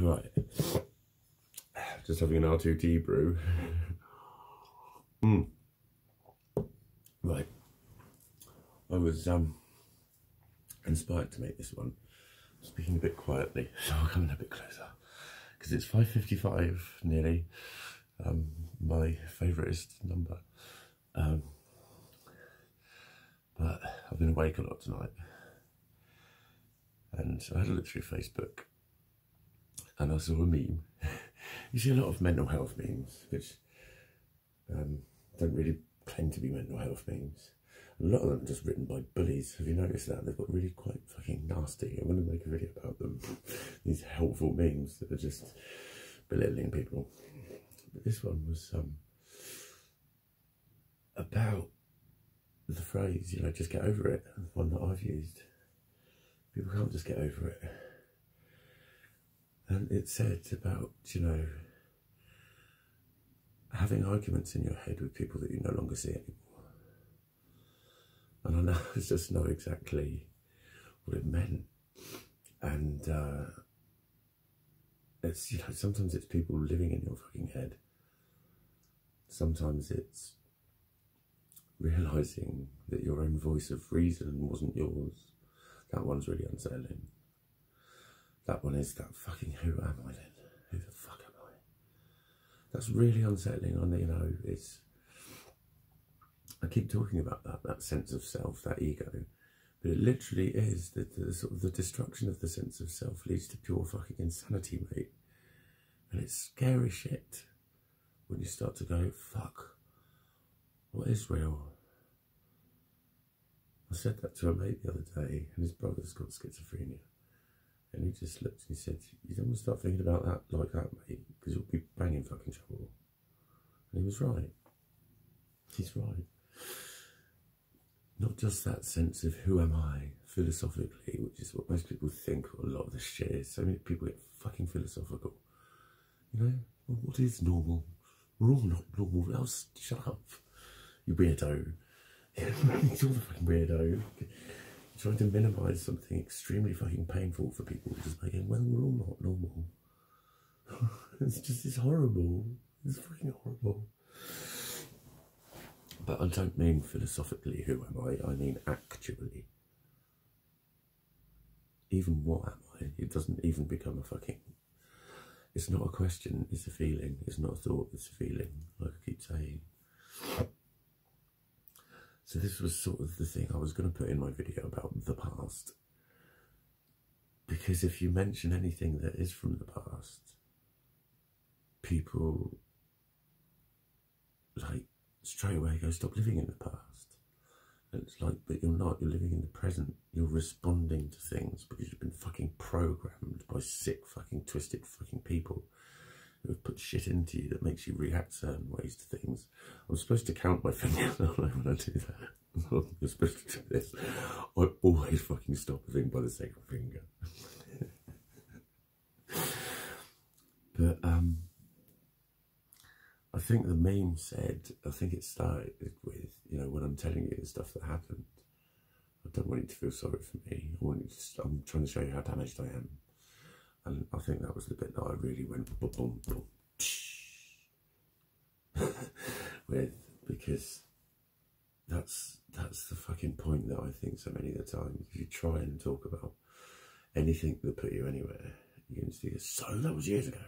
Right. Just having an R2D brew. Right. I was inspired to make this one. Speaking a bit quietly, so I'll come in a bit closer. Because it's 5:55 nearly. My favouriteest number. But I've been awake a lot tonight. And I had a look through Facebook. And I saw a meme. You see a lot of mental health memes, which don't really claim to be mental health memes. A lot of them are just written by bullies. Have you noticed that? They've got really quite fucking nasty. I'm going to make a video about them. These helpful memes that are just belittling people. But this one was about the phrase, you know, just get over it. One that I've used. People can't just get over it. And it said about, you know, having arguments in your head with people that you no longer see anymore. And I just know exactly what it meant. And it's, you know, sometimes it's people living in your fucking head. Sometimes it's realising that your own voice of reason wasn't yours. That one's really unsettling. That one is that fucking who am I then? Who the fuck am I? That's really unsettling. I you know, it's, I keep talking about that sense of self, that ego, but it literally is the sort of the destruction of the sense of self leads to pure fucking insanity, mate. And it's scary shit when you start to go, fuck, what is real? I said that to a mate the other day, and his brother's got schizophrenia. And he just looked and he said, you don't want to start thinking about that like that, mate, because you'll be banging fucking trouble. And he was right. He's right. Not just that sense of who am I, philosophically, which is what most people think a lot of the shit is. So many people get fucking philosophical. You know, well, what is normal? We're all not normal. Else, shut up, you weirdo. You're the fucking weirdo. Trying to minimise something extremely fucking painful for people, just by going, well, we're all not normal. It's horrible. It's fucking horrible. But I don't mean philosophically, who am I? I mean actually. Even what am I? It doesn't even become a fucking... It's not a question, it's a feeling. It's not a thought, it's a feeling, like I keep saying. So this was sort of the thing I was going to put in my video about the past. Because if you mention anything that is from the past, people, like, straight away go, stop living in the past. And it's like, but you're not, you're living in the present. You're responding to things because you've been fucking programmed by sick fucking twisted fucking people who have put shit into you that makes you react certain ways to things. I'm supposed to count my fingers when I do that. You're supposed to do this. I always fucking stop a thing by the second finger. But I think the meme said, I think it started with, you know, when I'm telling you the stuff that happened, I don't want you to feel sorry for me. I'm trying to show you how damaged I am. And I think that was the bit that I really went boom, boom, boom, with, because that's the fucking point that I think so many of the time, if you try and talk about anything that put you anywhere, you can see, so that was years ago.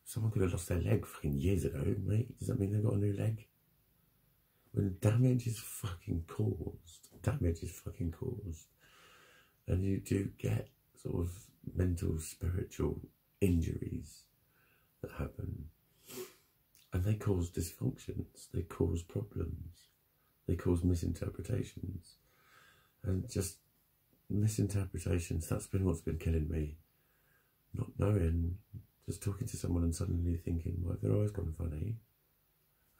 Someone could have lost their leg fucking years ago, mate. Does that mean they've got a new leg? When damage is fucking caused, and you do get sort of mental, spiritual injuries that happen, and they cause dysfunctions, they cause problems, they cause misinterpretations, and just misinterpretations. That's been what's been killing me. Not knowing, just talking to someone and suddenly thinking, well, they're always gone funny,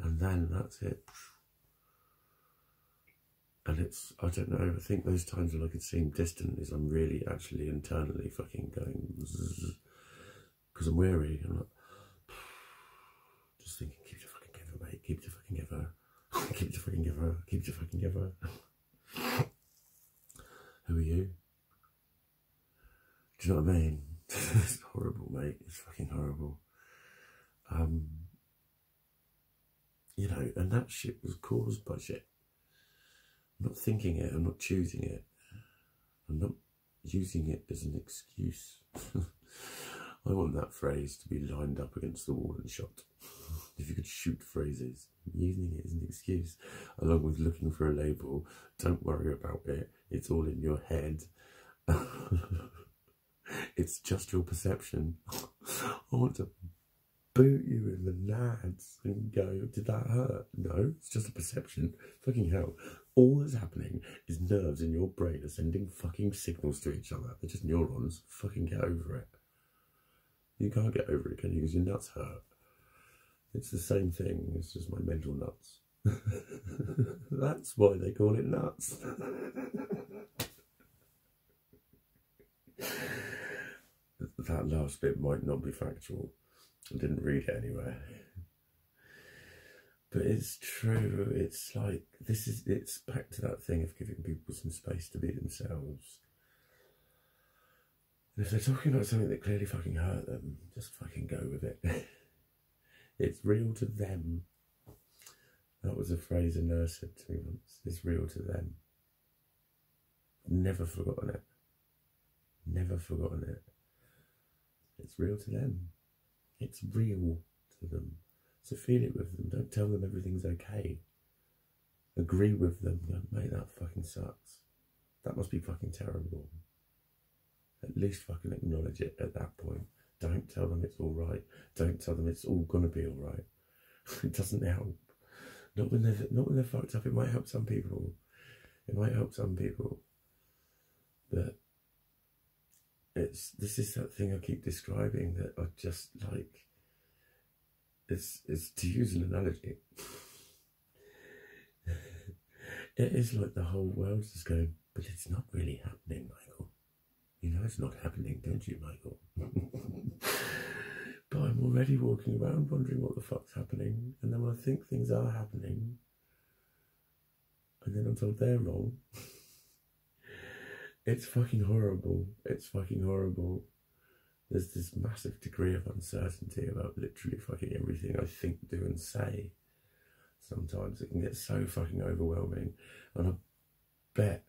and then that's it. And it's, I don't know, I think those times when I could seem distant is I'm really actually internally fucking going, because I'm weary. I'm like, just thinking, keep it a fucking giver, mate, keep it a fucking giver, keep it a fucking giver, keep it a fucking giver. Who are you? Do you know what I mean? It's horrible, mate. It's fucking horrible. You know, and that shit was caused by shit. I'm not thinking it, I'm not choosing it. I'm not using it as an excuse. I want that phrase to be lined up against the wall and shot. If you could shoot phrases, using it as an excuse, along with looking for a label, don't worry about it, it's all in your head. It's just your perception. I want to boot you in the nads and go, did that hurt? No, it's just a perception. Fucking hell. All that's happening is nerves in your brain are sending fucking signals to each other. They're just neurons. Fucking get over it. You can't get over it, can you? Because your nuts hurt. It's the same thing. It's just my mental nuts. That's why they call it nuts. That last bit might not be factual. I didn't read it anywhere. But it's true. It's like, it's back to that thing of giving people some space to be themselves. And if they're talking about something that clearly fucking hurt them, just fucking go with it. It's real to them. That was a phrase a nurse said to me once. It's real to them. Never forgotten it. Never forgotten it. It's real to them. It's real to them. So feel it with them. Don't tell them everything's okay. Agree with them. Go, mate, that fucking sucks. That must be fucking terrible. At least fucking acknowledge it at that point. Don't tell them it's all right. Don't tell them it's all gonna be all right. It doesn't help. Not when they're fucked up. It might help some people. It might help some people. But this is that thing I keep describing that I just like. It's to use an analogy. It is like the whole world's just going, but it's not really happening, Michael. You know it's not happening, don't you, Michael? But I'm already walking around wondering what the fuck's happening, and then when I think things are happening, and then I'm told they're wrong. It's fucking horrible. It's fucking horrible. There's this massive degree of uncertainty about literally fucking everything I think, do and say. Sometimes it can get so fucking overwhelming. And I bet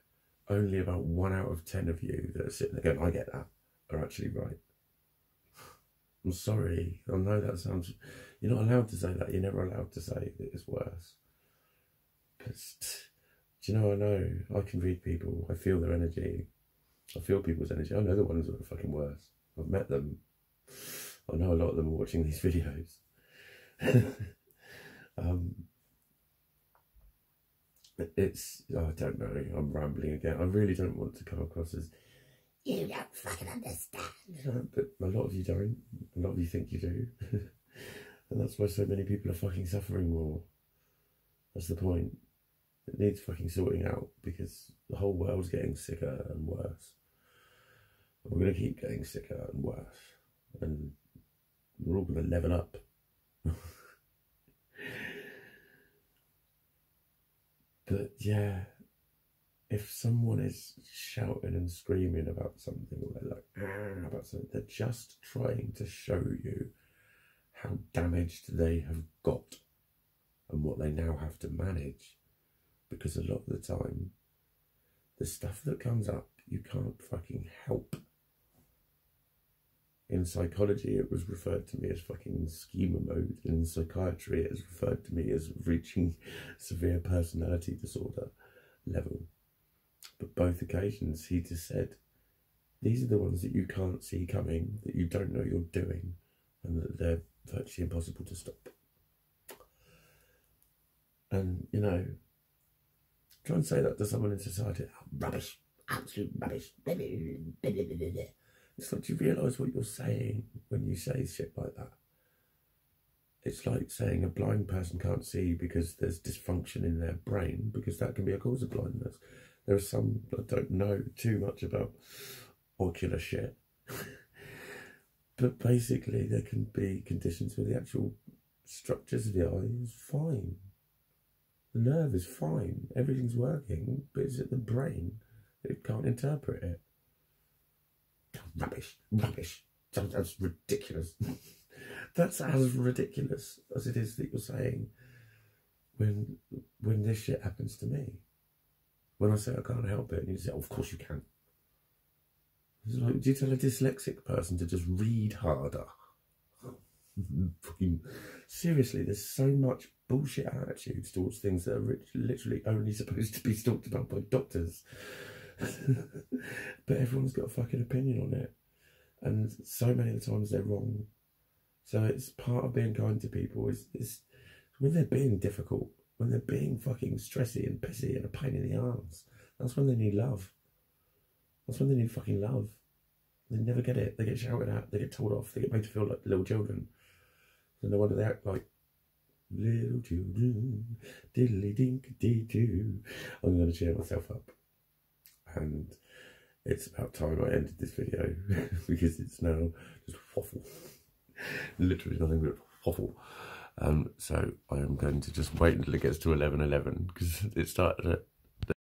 only about 1 out of 10 of you that are sitting there going, I get that, are actually right. I'm sorry. I know that sounds... You're not allowed to say that. You're never allowed to say that it's worse. But... Do you know, I know, I can read people, I feel their energy, I feel people's energy, I know the ones that are fucking worse, I've met them, I know a lot of them are watching these videos. I don't know, I'm rambling again, I really don't want to come across as, you don't fucking understand, but a lot of you don't, a lot of you think you do, and that's why so many people are fucking suffering more, that's the point. It needs fucking sorting out because the whole world's getting sicker and worse. We're going to keep getting sicker and worse. And we're all going to level up. But yeah, if someone is shouting and screaming about something, or they're like, about something, they're just trying to show you how damaged they have got and what they now have to manage. Because a lot of the time, the stuff that comes up, you can't fucking help. In psychology, it was referred to me as fucking schema mode. In psychiatry, it is referred to me as reaching severe personality disorder level. But both occasions, he just said, these are the ones that you can't see coming, that you don't know you're doing, and that they're virtually impossible to stop. And, you know, try and say that to someone in society. Oh, rubbish. Absolute rubbish. It's like, do you realise what you're saying when you say shit like that? It's like saying a blind person can't see because there's dysfunction in their brain, because that can be a cause of blindness. There are some that don't know too much about ocular shit. But basically there can be conditions where the actual structures of the eye is fine. The nerve is fine, everything's working, but it's at the brain that it can't interpret it. rubbish, rubbish. That's ridiculous. That's as ridiculous as it is that you're saying when this shit happens to me. When I say I can't help it, and you say, oh, of course you can. It's like, do you tell a dyslexic person to just read harder? Fucking seriously, there's so much bullshit attitudes towards things that are literally only supposed to be talked about by doctors. But everyone's got a fucking opinion on it, and so many of the times they're wrong. So it's part of being kind to people is when they're being difficult, when they're being fucking stressy and pissy and a pain in the arse. That's when they need love. That's when they need fucking love. They never get it. They get shouted at. They get told off. They get made to feel like little children. So no wonder they act like little children. Diddly dink dee doo. I'm going to cheer myself up. And it's about time I ended this video because it's now just waffle. Literally nothing but waffle. So I am going to just wait until it gets to 11:11 because it started at